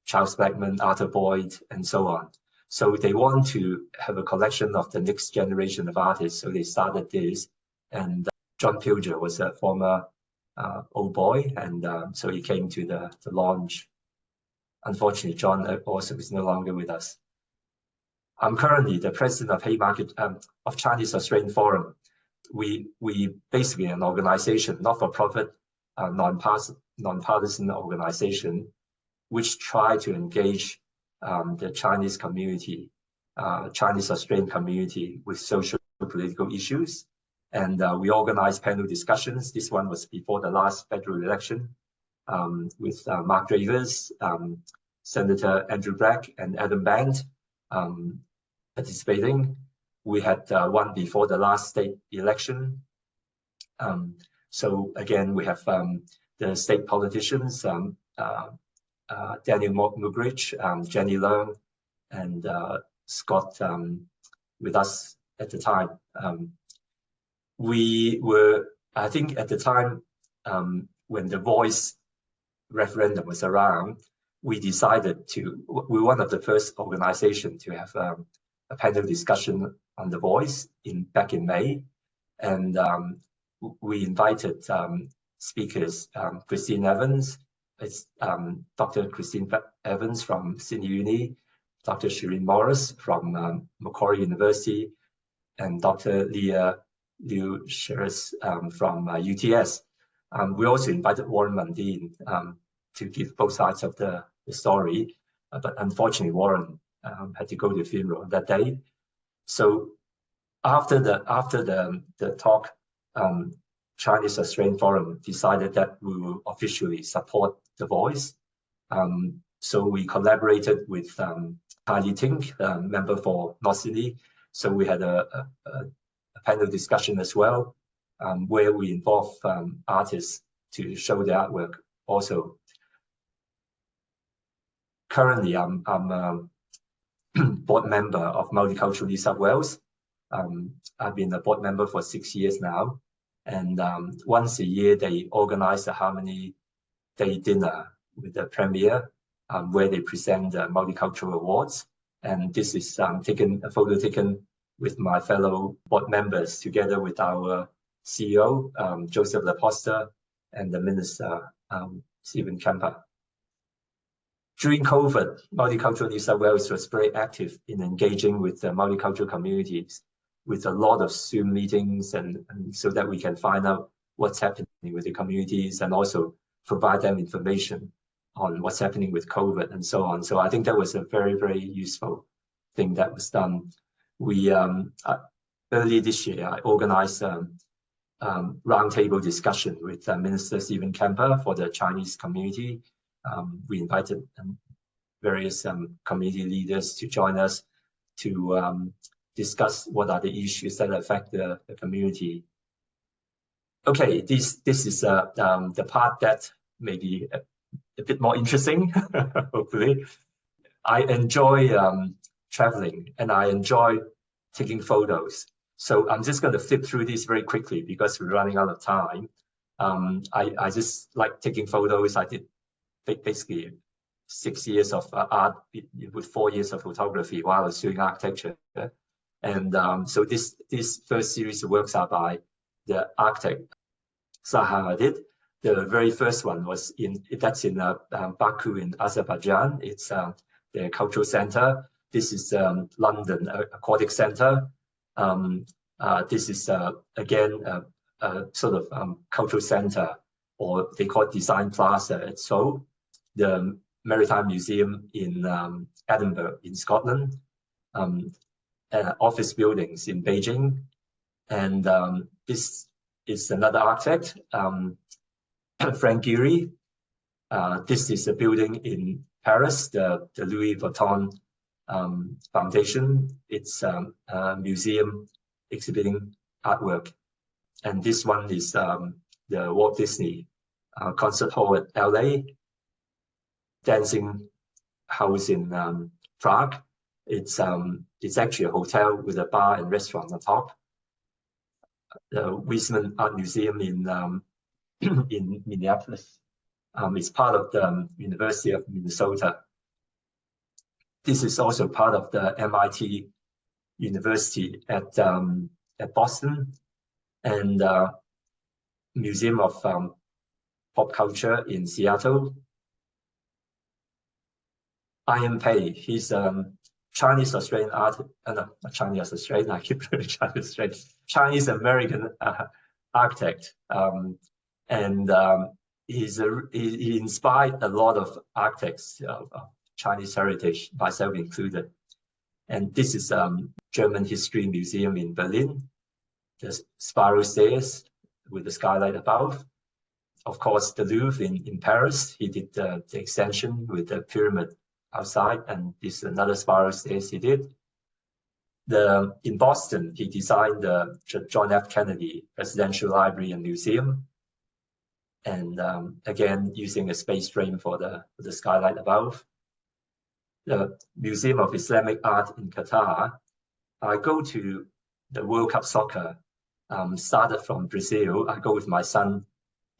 Charles Blackman, Arthur Boyd, and so on. So they want to have a collection of the next generation of artists. So they started this, and John Pilger was a former old boy, and so he came to the launch. Unfortunately, John also is no longer with us. I'm currently the president of Haymarket of Chinese Australian Forum. We basically an organization, not-for-profit, non-partisan organization, which try to engage the Chinese community, Chinese Australian community, with social political issues. And we organize panel discussions. This one was before the last federal election, with Mark Dravers, Senator Andrew Black, and Adam Band participating. We had one before the last state election. So again, we have the state politicians, Daniel Mugridge, Jenny Leung, and Scott with us at the time. We were, I think at the time, when the Voice referendum was around, we decided we were one of the first organizations to have a panel discussion on the Voice back in May. And we invited speakers, Christine Evans, Dr. Christine Evans from Sydney Uni, Dr. Shireen Morris from Macquarie University, and Dr. Leah Liu Sheres from UTS. We also invited Warren Mundine to give both sides of the story, but unfortunately Warren had to go to the funeral that day. So after the talk, Chinese Australian Forum decided that we will officially support the Voice. So we collaborated with Kylie Tink, member for North Sydney. So we had a panel discussion as well, where we involve artists to show their artwork also. Currently, I'm a board member of Multicultural New South Wales. I've been a board member for 6 years now. And once a year, they organize a Harmony Day dinner with the premier, where they present the multicultural awards. And this is a photo taken with my fellow board members, together with our CEO, Joseph Laposta, and the Minister, Stephen Kemper. During COVID, Multicultural New South Wales was very active in engaging with the multicultural communities, with a lot of Zoom meetings, and so that we can find out what's happening with the communities and also provide them information on what's happening with COVID and so on. So I think that was a very, very useful thing that was done. We early this year, I organized a roundtable discussion with Minister Stephen Kemper for the Chinese community. We invited various community leaders to join us to discuss what are the issues that affect the community. Okay, this is the part that may be a bit more interesting, hopefully. I enjoy traveling, and I enjoy taking photos. So I'm just going to flip through this very quickly because we're running out of time. I just like taking photos. I did basically 6 years of art with 4 years of photography while I was doing architecture. And so this first series of works are by the architect Zaha Hadid. The very first one was in Baku in Azerbaijan. It's the cultural center. This is London Aquatic Center. This is again a sort of cultural center, or they call it Design Plaza at Seoul. The Maritime Museum in Edinburgh in Scotland. Office buildings in Beijing. And this is another architect, Frank Gehry. This is a building in Paris, the Louis Vuitton Foundation. It's a museum exhibiting artwork. And this one is the Walt Disney Concert Hall at LA, Dancing House in Prague. It's actually a hotel with a bar and restaurant on top. The Wiesman Art Museum in in Minneapolis. It's part of the University of Minnesota. This is also part of the MIT University at Boston, and Museum of Pop Culture in Seattle. Ian Pei, he's Chinese Australian art, no, not Chinese Australian, I keep saying Chinese Australian, Chinese American architect. And he inspired a lot of architects of Chinese heritage, myself included. And this is German History Museum in Berlin, the spiral stairs with the skylight above. Of course, the Louvre in Paris, he did the extension with the pyramid outside, and this is another spiral stairs he did. In Boston, he designed the John F. Kennedy Presidential Library and Museum, and again using a space frame for the skylight above. The Museum of Islamic Art in Qatar. I go to the World Cup soccer, started from Brazil. I go with my son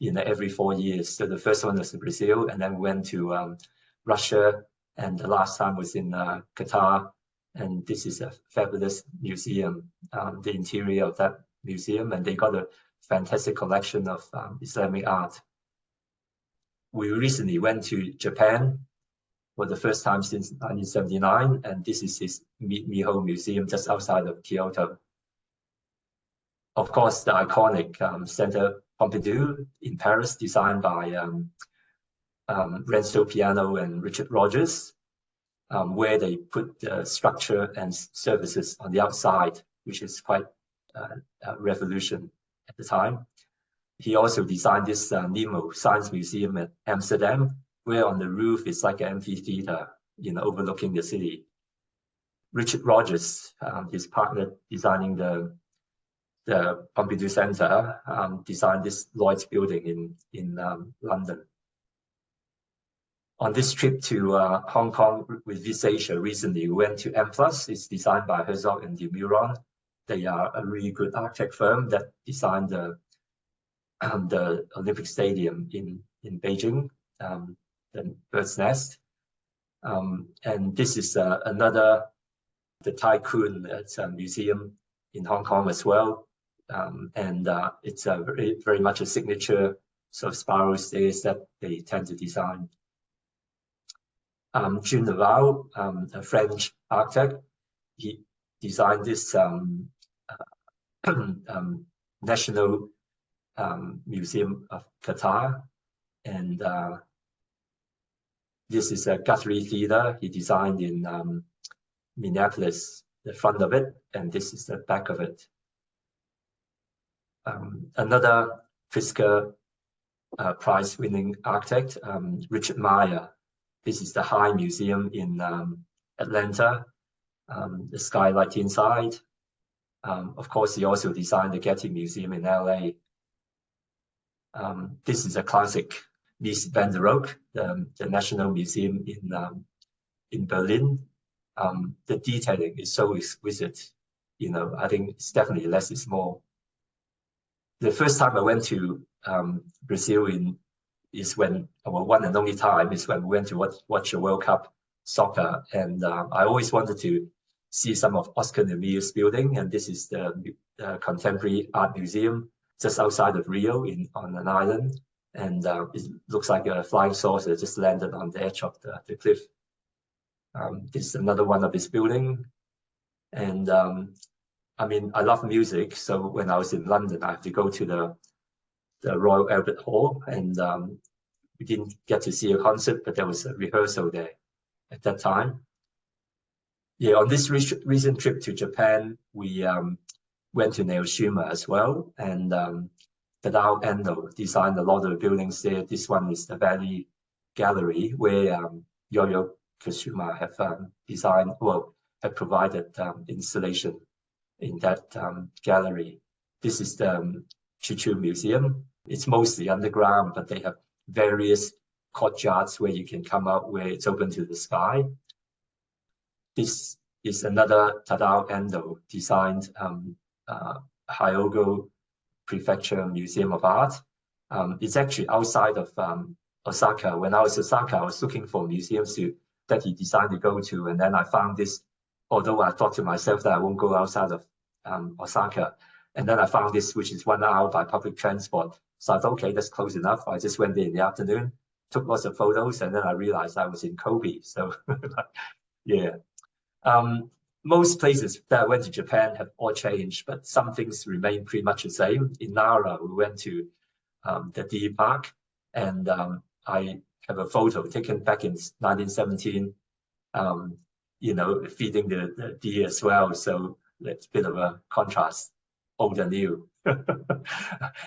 every 4 years. So the first one was in Brazil, and then went to Russia, and the last time was in Qatar. And this is a fabulous museum, the interior of that museum, and they got a fantastic collection of Islamic art. We recently went to Japan for the first time since 1979, and this is his Miho Museum just outside of Kyoto. Of course, the iconic Centre Pompidou in Paris, designed by Renzo Piano and Richard Rogers, where they put the structure and services on the outside, which is quite a revolution at the time. He also designed this Nemo Science Museum at Amsterdam, where on the roof is like an amphitheater, overlooking the city. Richard Rogers, his partner designing the Pompidou Centre, designed this Lloyd's building in London. On this trip to Hong Kong with Visasia recently, we went to M+. It's designed by Herzog and de Meuron. They are a really good architect firm that designed the the Olympic Stadium in Beijing, the bird's nest. And this is the Tycoon. It's a museum in Hong Kong as well. And it's a very much a signature sort of spiral stairs that they tend to design. Jean Laval, a French architect, he designed this National Museum of Qatar, and this is a Guthrie Theatre he designed in Minneapolis, the front of it, and this is the back of it. Another Pritzker Prize-winning architect, Richard Meyer. This is the High Museum in Atlanta, the skylight inside. Of course, he also designed the Getty Museum in LA. This is a classic Mies van der Rohe, the National Museum in Berlin. The detailing is so exquisite. You know, I think it's definitely less is more. The first time I went to Brazil is when, well, one and only time is when we went to watch a World Cup soccer, and I always wanted to see some of Oscar Niemeyer's building, and this is the Contemporary Art Museum just outside of Rio on an island, and it looks like a flying saucer just landed on the edge of the cliff. This is another one of his building, and I mean, I love music, so when I was in London, I had to go to the Royal Albert Hall, and we didn't get to see a concert, but there was a rehearsal there at that time. Yeah, on this recent trip to Japan, we went to Naoshima as well, and Tadao Endo designed a lot of the buildings there. This one is the Valley Gallery, where Yo-Yo Kusuma have designed, well, have provided installation in that gallery. This is the Chuchu Museum. It's mostly underground, but they have various courtyards where you can come out where it's open to the sky. This is another Tadao Endo designed Hyogo Prefecture Museum of Art. It's actually outside of Osaka. When I was in Osaka, I was looking for museums that he designed to go to, and then I found this, although I thought to myself that I won't go outside of Osaka. And then I found this, which is 1 hour by public transport. So I thought, okay, that's close enough. I just went there in the afternoon, took lots of photos, and then I realized I was in Kobe. So yeah. Most places that I went to Japan have all changed, but some things remain pretty much the same. In Nara, we went to the deer park, and I have a photo taken back in 1917, you know, feeding the deer as well. So it's a bit of a contrast, old and new,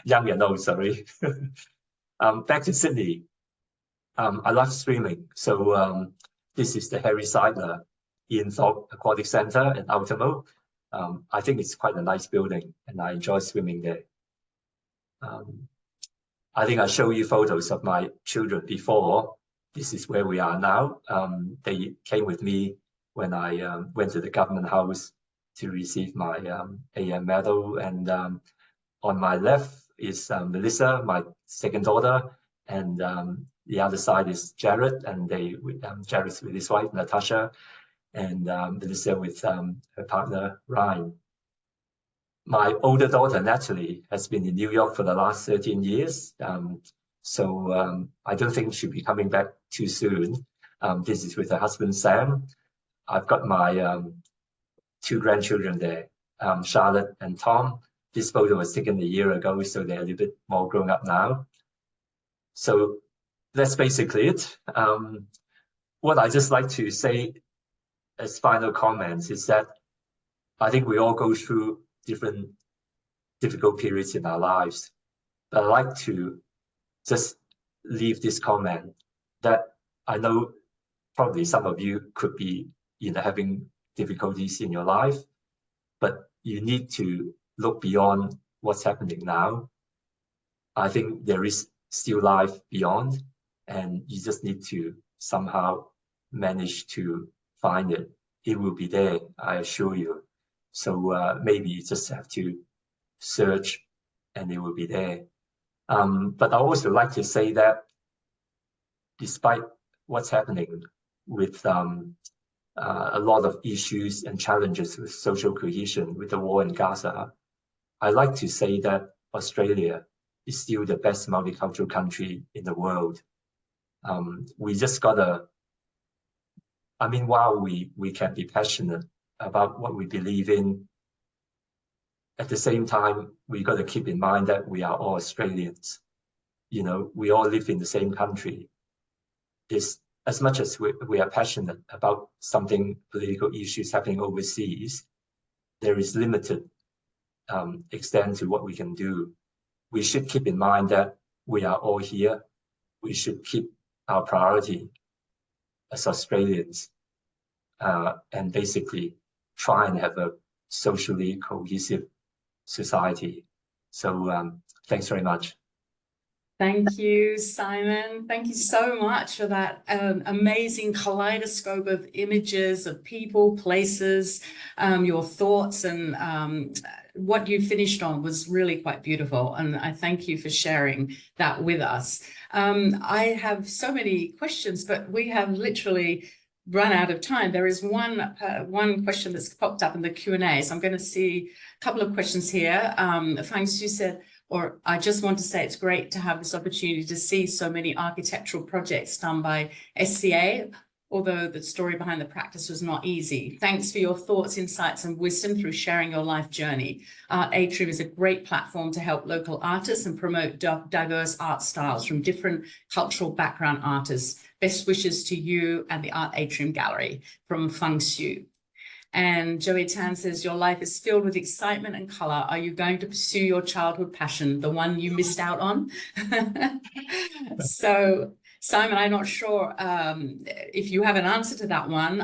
young and old, sorry. Back to Sydney. I love swimming. So this is the Harry Seidler Ian Thorpe Aquatic Centre at Ultimo. I think it's quite a nice building, and I enjoy swimming there. I think I showed you photos of my children before. This is where we are now. They came with me when I went to the government house to receive my AM medal. And on my left is Melissa, my second daughter, and the other side is Jared, and Jared's with his wife, Natasha, and Melissa with her partner, Ryan. My older daughter, Natalie, has been in New York for the last 13 years. So I don't think she'll be coming back too soon. This is with her husband, Sam. I've got my 2 grandchildren there, Charlotte and Tom. This photo was taken a year ago, so they're a little bit more grown up now. So that's basically it. What I just like to say as final comments is that I think we all go through different difficult periods in our lives. But I like to just leave this comment that I know probably some of you could be, you know, having difficulties in your life, but you need to look beyond what's happening now. I think there is still life beyond, and you just need to somehow manage to find it. It will be there, I assure you. So maybe you just have to search, and it will be there. But I also like to say that despite what's happening with a lot of issues and challenges with social cohesion, with the war in Gaza, I like to say that Australia is still the best multicultural country in the world. We just gotta, I mean, while we can be passionate about what we believe in, at the same time, we got to keep in mind that we are all Australians. You know, we all live in the same country. It's, as much as we are passionate about something, political issues happening overseas, there is limited extent to what we can do. We should keep in mind that we are all here. We should keep our priority as Australians and basically try and have a socially cohesive society. So thanks very much. Thank you, Simon. Thank you so much for that amazing kaleidoscope of images, of people, places, your thoughts, and what you finished on was really quite beautiful. And I thank you for sharing that with us. I have so many questions, but we have literally run out of time. There is one question that's popped up in the Q&A. So I'm going to see a couple of questions here. Fang Su said, or I just want to say it's great to have this opportunity to see so many architectural projects done by SCA, although the story behind the practice was not easy. Thanks for your thoughts, insights, and wisdom through sharing your life journey. Atrium is a great platform to help local artists and promote diverse art styles from different cultural background artists. Best wishes to you and the Art Atrium Gallery, from Fang Su. And Joey Tan says, your life is filled with excitement and color. Are you going to pursue your childhood passion, the one you missed out on? So, Simon, I'm not sure if you have an answer to that one.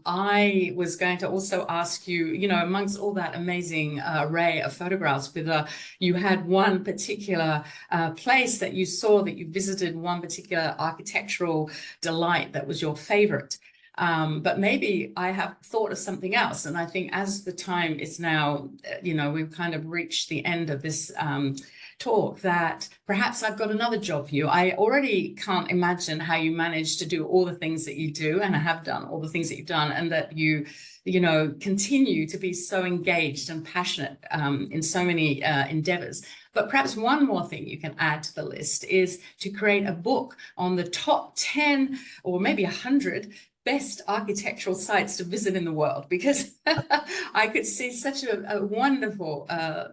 I was going to also ask you, you know, amongst all that amazing array of photographs, whether you had one particular place that you saw, that you visited, one particular architectural delight that was your favorite. But maybe I have thought of something else. And I think as the time is now, you know, we've kind of reached the end of this talk, that perhaps I've got another job for you. I already can't imagine how you manage to do all the things that you do, and have done all the things that you've done, and that you know, continue to be so engaged and passionate in so many endeavors. But perhaps one more thing you can add to the list is to create a book on the top 10 or maybe 100 best architectural sites to visit in the world, because I could see such a wonderful,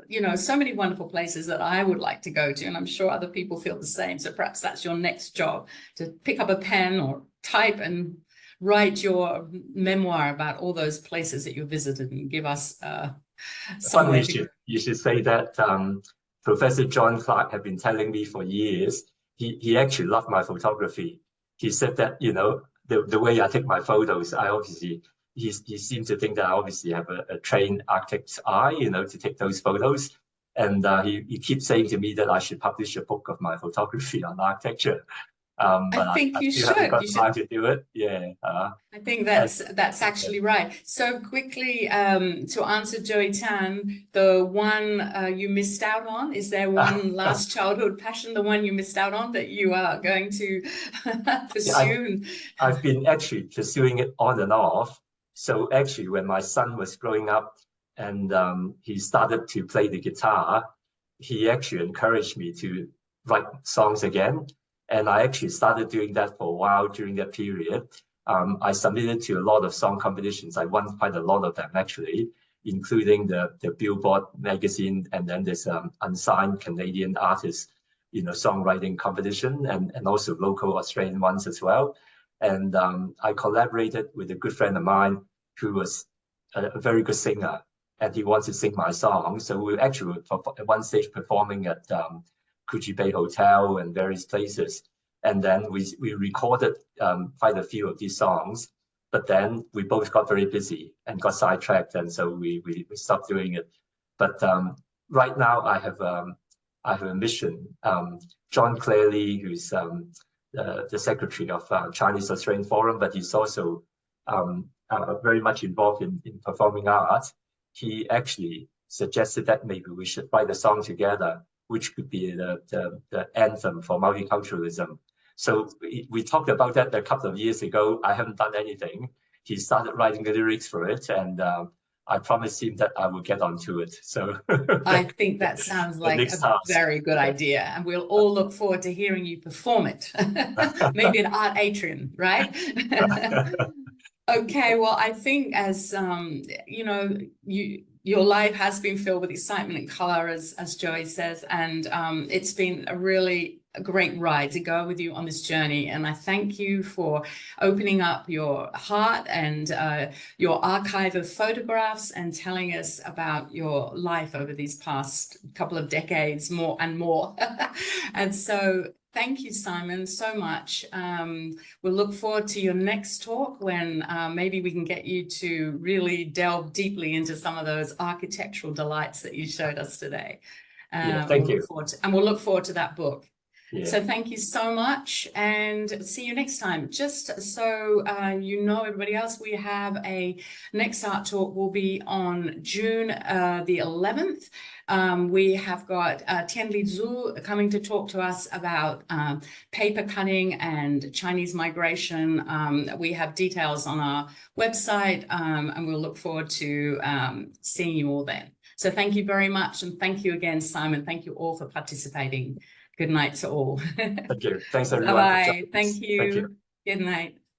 you know, so many wonderful places that I would like to go to, and I'm sure other people feel the same. So perhaps that's your next job, to pick up a pen or type and write your memoir about all those places that you visited and give us Funny you should say that. Professor John Clark had been telling me for years, he actually loved my photography. He said that, you know, the way I take my photos, I obviously, he seemed to think that I obviously have a trained architect's eye, you know, to take those photos. And he keeps saying to me that I should publish a book of my photography on architecture. But I think you still haven't got should. time to do it. Yeah. I think that's actually right. So quickly, to answer Joey Tan, the one you missed out on, is there one last childhood passion, the one you missed out on, that you are going to pursue? I've been actually pursuing it on and off. So actually, when my son was growing up and he started to play the guitar, he actually encouraged me to write songs again. And I actually started doing that for a while during that period. I submitted to a lot of song competitions. I won quite a lot of them, actually, including the Billboard magazine, and then this unsigned Canadian artist, you know, songwriting competition, and also local Australian ones as well. And I collaborated with a good friend of mine who was a very good singer, and he wanted to sing my song. So we actually were at one stage performing at Coogee Bay Hotel and various places. And then we recorded quite a few of these songs, but then we both got very busy and got sidetracked, and so we stopped doing it. But right now I have a mission. John Clearly, who's the secretary of Chinese Australian Forum, but he's also very much involved in performing arts. He actually suggested that maybe we should write a song together which could be the anthem for multiculturalism. So we talked about that a couple of years ago. I haven't done anything. He started writing the lyrics for it, and I promised him that I will get onto it. So I think that sounds like a task. very good idea, and we'll all look forward to hearing you perform it. Maybe at Art Atrium, right? Okay, well, I think as you know, your life has been filled with excitement and color, as Joey says, and it's been a really great ride to go with you on this journey. And I thank you for opening up your heart and your archive of photographs and telling us about your life over these past couple of decades, more and more. And so thank you, Simon, so much. We'll look forward to your next talk when maybe we can get you to really delve deeply into some of those architectural delights that you showed us today. Yeah, thank you. We'll look forward to that book. Yeah. So thank you so much, and see you next time. Just so you know, everybody else, we have a next art talk will be on June the 11th. We have got Tianli Zhu coming to talk to us about paper cutting and Chinese migration. We have details on our website, and we'll look forward to seeing you all then. So thank you very much, and thank you again, Simon. Thank you all for participating. Good night to all. Thank you. Thanks, everyone. Bye-bye. Thank you. Thank you. Good night.